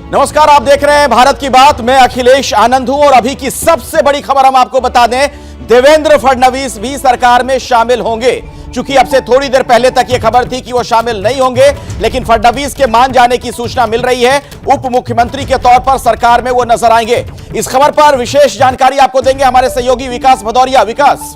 नमस्कार, आप देख रहे हैं भारत की बात। मैं अखिलेश आनंद हूं और अभी की सबसे बड़ी खबर हम आपको बता दें, देवेंद्र फडणवीस भी सरकार में शामिल होंगे। चूंकि अब से थोड़ी देर पहले तक यह खबर थी कि वो शामिल नहीं होंगे, लेकिन फडणवीस के मान जाने की सूचना मिल रही है। उप मुख्यमंत्री के तौर पर सरकार में वो नजर आएंगे। इस खबर पर विशेष जानकारी आपको देंगे हमारे सहयोगी विकास भदौरिया। विकास।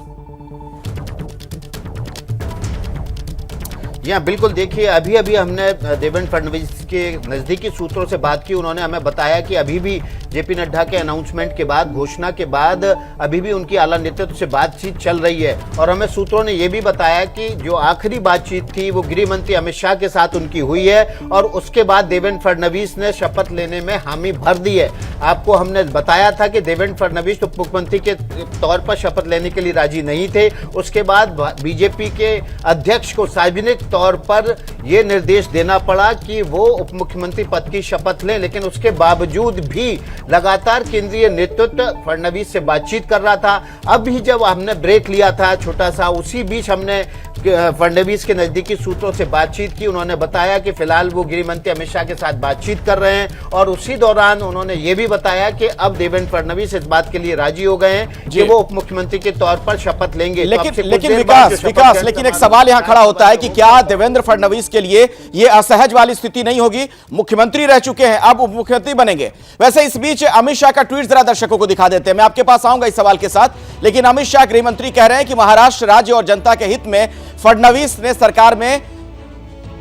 जी हाँ, बिल्कुल। देखिए, अभी हमने देवेंद्र फडणवीस के नजदीकी सूत्रों से बात की। उन्होंने हमें बताया कि अभी भी जेपी नड्डा के अनाउंसमेंट के बाद, घोषणा के बाद अभी भी उनकी आला नेतृत्व से बातचीत चल रही है। और हमें सूत्रों ने यह भी बताया कि जो आखिरी बातचीत थी वो गृह मंत्री अमित शाह के साथ उनकी हुई है और उसके बाद देवेंद्र फडणवीस ने शपथ लेने में हामी भर दी है। आपको हमने बताया था कि देवेंद्र फडणवीस उप मुख्यमंत्री के तौर पर शपथ लेने के लिए राजी नहीं थे। उसके बाद बीजेपी के अध्यक्ष को सार्वजनिक तौर पर यह निर्देश देना पड़ा कि वो उप मुख्यमंत्री पद की शपथ लें, लेकिन उसके बावजूद भी लगातार केंद्रीय नेतृत्व फडणवीस से बातचीत कर रहा था। अब भी जब हमने ब्रेक लिया था छोटा सा, उसी बीच हमने फडणवीस के नजदीकी सूत्रों से बातचीत की। उन्होंने बताया कि फिलहाल वो गृह मंत्री अमित शाह के साथ बातचीत कर रहे हैं और उसी दौरान उन्होंने ये भी बताया कि अब देवेंद्र फडणवीस इस बात के लिए राजी हो गए हैं कि वो उप मुख्यमंत्री के तौर पर शपथ लेंगे। लेकिन विकास, लेकिन एक सवाल यहां खड़ा होता है कि क्या देवेंद्र फडणवीस के लिए यह असहज वाली स्थिति नहीं होगी? मुख्यमंत्री रह चुके हैं, अब उप मुख्यमंत्री बनेंगे। वैसे इस बीच अमित शाह का ट्वीट जरा दर्शकों को दिखा देते हैं। मैं आपके पास आऊंगा इस सवाल के साथ, लेकिन अमित शाह गृह मंत्री कह रहे हैं कि महाराष्ट्र राज्य और जनता के हित में फडणवीस ने सरकार में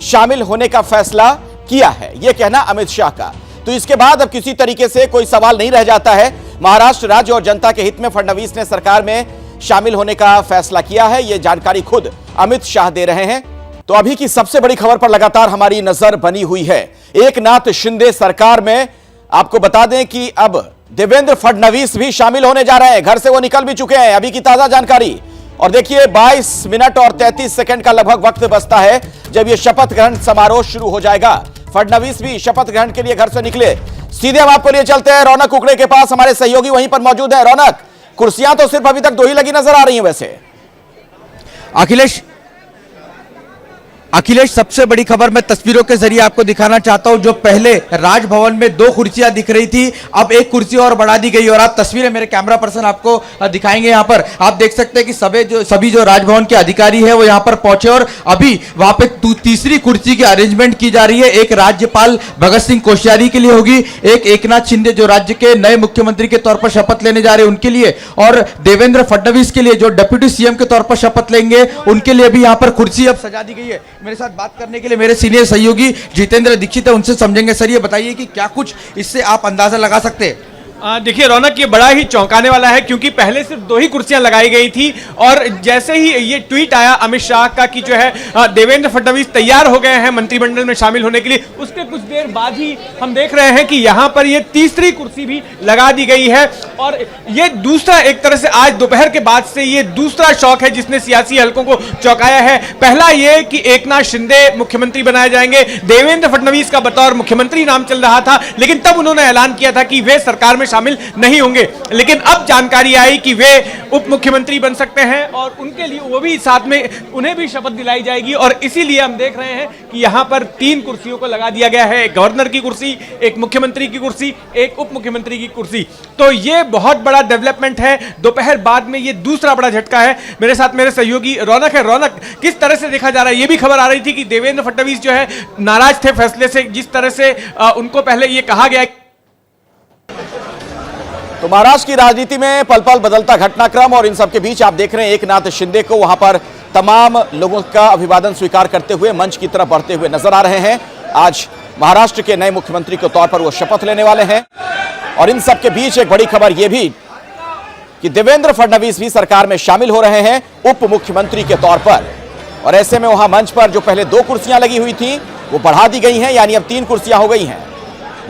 शामिल होने का फैसला किया है, यह कहना अमित शाह का। तो इसके बाद अब किसी तरीके से कोई सवाल नहीं रह जाता है। महाराष्ट्र राज्य और जनता के हित में फडणवीस ने सरकार में शामिल होने का फैसला किया है, यह जानकारी खुद अमित शाह दे रहे हैं। तो अभी की सबसे बड़ी खबर पर लगातार हमारी नजर बनी हुई है। एकनाथ शिंदे सरकार में। आपको बता दें कि अब देवेंद्र फडणवीस भी शामिल होने जा रहे हैं। घर से वो निकल भी चुके हैं। अभी की ताजा जानकारी। और देखिए, 22 मिनट और 33 सेकंड का लगभग वक्त बचता है जब यह शपथ ग्रहण समारोह शुरू हो जाएगा। फडणवीस भी शपथ ग्रहण के लिए घर से निकले। सीधे हम आपको लिए चलते हैं रौनक कुकड़े के पास। हमारे सहयोगी वहीं पर मौजूद है। रौनक, कुर्सियां तो सिर्फ अभी तक 2 ही लगी नजर आ रही हैं। वैसे अखिलेश, सबसे बड़ी खबर मैं तस्वीरों के जरिए आपको दिखाना चाहता हूं। जो पहले राजभवन में 2 कुर्सियां दिख रही थी, अब 1 कुर्सी और बढ़ा दी गई। और आप तस्वीरें मेरे कैमरा पर्सन आपको दिखाएंगे। यहां पर आप देख सकते हैं कि सभी जो राजभवन के अधिकारी हैं वो यहां पर पहुंचे और अभी वहां पे तीसरी कुर्सी की अरेंजमेंट की जा रही है। एक राज्यपाल भगत सिंह कोश्यारी के लिए होगी, एक एकनाथ शिंदे जो राज्य के नए मुख्यमंत्री के तौर पर शपथ लेने जा रहे हैं उनके लिए, और देवेंद्र फडणवीस के लिए जो डिप्टी सीएम के तौर पर शपथ लेंगे उनके लिए भी यहां पर कुर्सी अब सजा दी गई है। मेरे साथ बात करने के लिए मेरे सीनियर सहयोगी जितेंद्र दीक्षित है, उनसे समझेंगे। सर, ये बताइए कि क्या कुछ इससे आप अंदाजा लगा सकते हैं? देखिए रौनक, ये बड़ा ही चौंकाने वाला है क्योंकि पहले सिर्फ 2 ही कुर्सियां लगाई गई थी और जैसे ही ये ट्वीट आया अमित शाह का कि जो है देवेंद्र फडणवीस तैयार हो गए हैं मंत्रिमंडल में शामिल होने के लिए, उसके कुछ देर बाद ही हम देख रहे हैं कि यहां पर ये तीसरी कुर्सी भी लगा दी गई है। और ये दूसरा, एक तरह से आज दोपहर के बाद से ये दूसरा शौक है जिसने सियासी हलकों को चौंकाया है। पहला ये कि एकनाथ शिंदे मुख्यमंत्री बनाए जाएंगे, देवेंद्र फडणवीस का बतौर मुख्यमंत्री नाम चल रहा था, लेकिन तब उन्होंने ऐलान किया था कि वे सरकार में शामिल नहीं होंगे। लेकिन अब जानकारी आई कि वे उप मुख्यमंत्री बन सकते हैं और उनके लिए वो भी साथ में उन्हें भी शपथ दिलाई जाएगी। और इसीलिए हम देख रहे हैं कि यहां पर 3 कुर्सियों को लगा दिया गया है, एक गवर्नर की कुर्सी, एक मुख्यमंत्री की कुर्सी, एक उप मुख्यमंत्री की कुर्सी। तो ये बहुत बड़ा डेवलपमेंट है। दोपहर बाद में ये दूसरा बड़ा झटका है। मेरे साथ मेरे सहयोगी रौनक है। रौनक, किस तरह से देखा जा रहा है? ये भी खबर आ रही थी कि देवेंद्र फडणवीस जो है नाराज थे फैसले से, जिस तरह से उनको पहले ये कहा गया। तो महाराष्ट्र की राजनीति में पल पल बदलता घटनाक्रम और इन सबके बीच आप देख रहे हैं एकनाथ शिंदे को वहां पर तमाम लोगों का अभिवादन स्वीकार करते हुए मंच की तरफ बढ़ते हुए नजर आ रहे हैं। आज महाराष्ट्र के नए मुख्यमंत्री के तौर पर वो शपथ लेने वाले हैं। और इन सबके बीच एक बड़ी खबर यह भी कि देवेंद्र फडणवीस भी सरकार में शामिल हो रहे हैं उप मुख्यमंत्री के तौर पर। और ऐसे में वहां मंच पर जो पहले 2 कुर्सियां लगी हुई थी वो बढ़ा दी गई हैं, यानी अब 3 कुर्सियां हो गई हैं।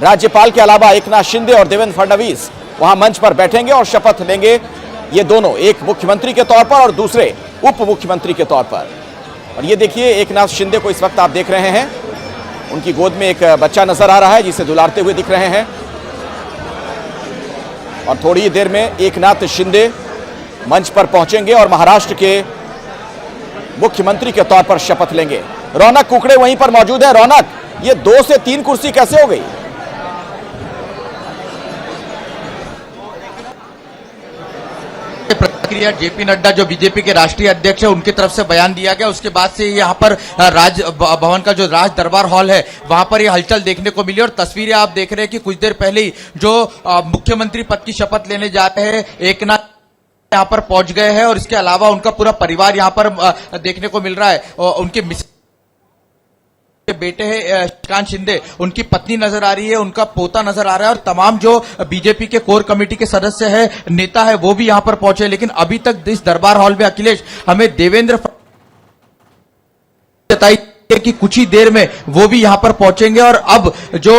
राज्यपाल के अलावा एकनाथ शिंदे और देवेंद्र फडणवीस वहां मंच पर बैठेंगे और शपथ लेंगे। ये दोनों, एक मुख्यमंत्री के तौर पर और दूसरे उप मुख्यमंत्री के तौर पर। और ये देखिए, एकनाथ शिंदे को इस वक्त आप देख रहे हैं, उनकी गोद में एक बच्चा नजर आ रहा है जिसे दुलारते हुए दिख रहे हैं। और थोड़ी ही देर में एकनाथ शिंदे मंच पर पहुंचेंगे और महाराष्ट्र के मुख्यमंत्री के तौर पर शपथ लेंगे। रौनक कुकड़े वहीं पर मौजूद है। रौनक, ये 2 से 3 कुर्सी कैसे हो गई? प्रतिक्रिया जेपी नड्डा जो बीजेपी के राष्ट्रीय अध्यक्ष है उनकी तरफ से बयान दिया गया, उसके बाद से यहाँ पर राज भवन का जो राज दरबार हॉल है वहां पर ये हलचल देखने को मिली। और तस्वीरें आप देख रहे हैं कि कुछ देर पहले ही जो मुख्यमंत्री पद की शपथ लेने जा रहे हैं एकनाथ यहाँ पर पहुंच गए हैं और इसके अलावा उनका पूरा परिवार यहाँ पर देखने को मिल रहा है। उनके बेटे हैं श्रीकांत शिंदे, उनकी पत्नी नजर आ रही है, उनका पोता नजर आ रहा है और तमाम जो बीजेपी के कोर कमेटी के सदस्य है, नेता है, वो भी यहां पर पहुंचे। लेकिन अभी तक इस दरबार हॉल में अखिलेश हमें देवेंद्र बताई कि कुछ ही देर में वो भी यहां पर पहुंचेंगे। और अब जो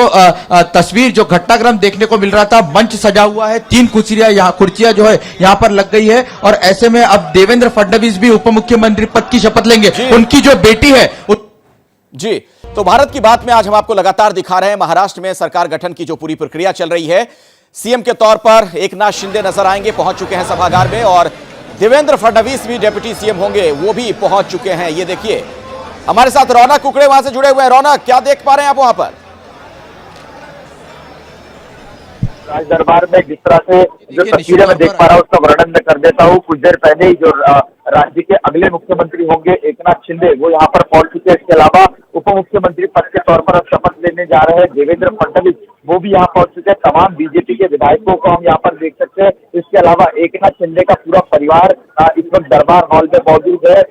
तस्वीर जो घटनाक्रम देखने को मिल रहा था, मंच सजा हुआ है, 3 कुर्सियां जो है यहां पर लग गई है और ऐसे में अब देवेंद्र फडणवीस भी उप मुख्यमंत्री पद की शपथ लेंगे। उनकी जो बेटी है जी, तो भारत की बात में आज हम आपको लगातार दिखा रहे हैं महाराष्ट्र में सरकार गठन की जो पूरी प्रक्रिया चल रही है। सीएम के तौर पर एकनाथ शिंदे नजर आएंगे, पहुंच चुके हैं सभागार में, और देवेंद्र फडणवीस भी डिप्टी सीएम होंगे, वो भी पहुंच चुके हैं। ये देखिए हमारे साथ रौनक कुकड़े वहां से जुड़े हुए हैं। रौनक, क्या देख पा रहे हैं आप वहां पर? राज दरबार में जिस तरह से जो तस्वीरें मैं देख पा रहा हूँ उसका वर्णन मैं कर देता हूँ। कुछ देर पहले ही जो राज्य के अगले मुख्यमंत्री होंगे एकनाथ शिंदे, वो यहाँ पर पहुंच चुके हैं। इसके अलावा उप मुख्यमंत्री पद के तौर पर अब शपथ लेने जा रहे हैं देवेंद्र फडणवीस, वो भी यहाँ पहुंच चुके हैं। तमाम बीजेपी के विधायकों को हम यहाँ पर देख सकते हैं। इसके अलावा एकनाथ शिंदे का पूरा परिवार इस वक्त दरबार हॉल में मौजूद है।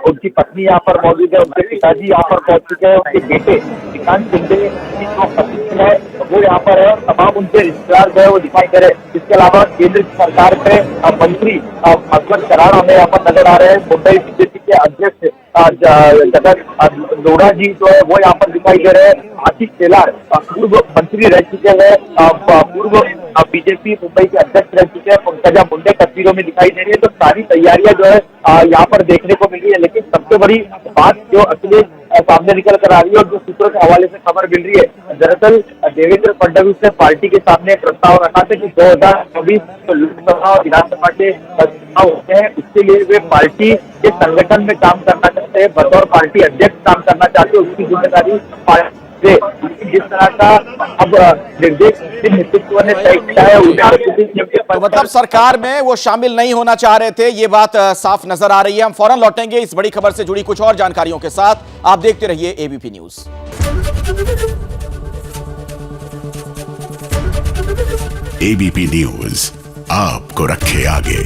उनकी पत्नी यहाँ पर मौजूद है, उनके पिताजी यहाँ पर पहुंच चुके हैं, उनके बेटे श्रीकांत शिंदे की जो पत्नी है वो यहाँ पर है, तमाम उनके रिश्तेदार जो है वो दिखाई दे रहे हैं। इसके अलावा केंद्र सरकार में मंत्री भगवत कराड़ हमें यहाँ पर नजर आ रहे हैं। मुंबई बीजेपी के अध्यक्ष जगन लोढ़ा जी जो है वो यहाँ पर दिखाई दे रहे हैं। आशीष शेलार पूर्व मंत्री रह चुके हैं, पूर्व बीजेपी मुंबई के अध्यक्ष रह चुके हैं, पंकजा मुंडे तस्वीरों में दिखाई दे रही है। तो सारी तैयारियां जो है यहाँ पर देखने को मिल रही है। लेकिन सबसे बड़ी बात जो अखिलेश सामने निकल कर आ रही है और जो सूत्रों के हवाले से खबर मिल रही है, दरअसल देवेंद्र फडणवीस ने पार्टी के सामने प्रस्ताव रखा था कि 2024 लोकसभा और विधानसभा के चुनाव होते हैं, इसके लिए वे पार्टी के संगठन में काम करना चाहते हैं, बतौर पार्टी अध्यक्ष काम करना चाहते हैं। उसकी जिम्मेदारी जिस तरह का अब निर्देश नेतृत्व ने तय किया है, तो मतलब सरकार में वो शामिल नहीं होना चाह रहे थे, ये बात साफ नजर आ रही है। हम फौरन लौटेंगे इस बड़ी खबर से जुड़ी कुछ और जानकारियों के साथ। आप देखते रहिए एबीपी न्यूज। एबीपी न्यूज आपको रखे आगे।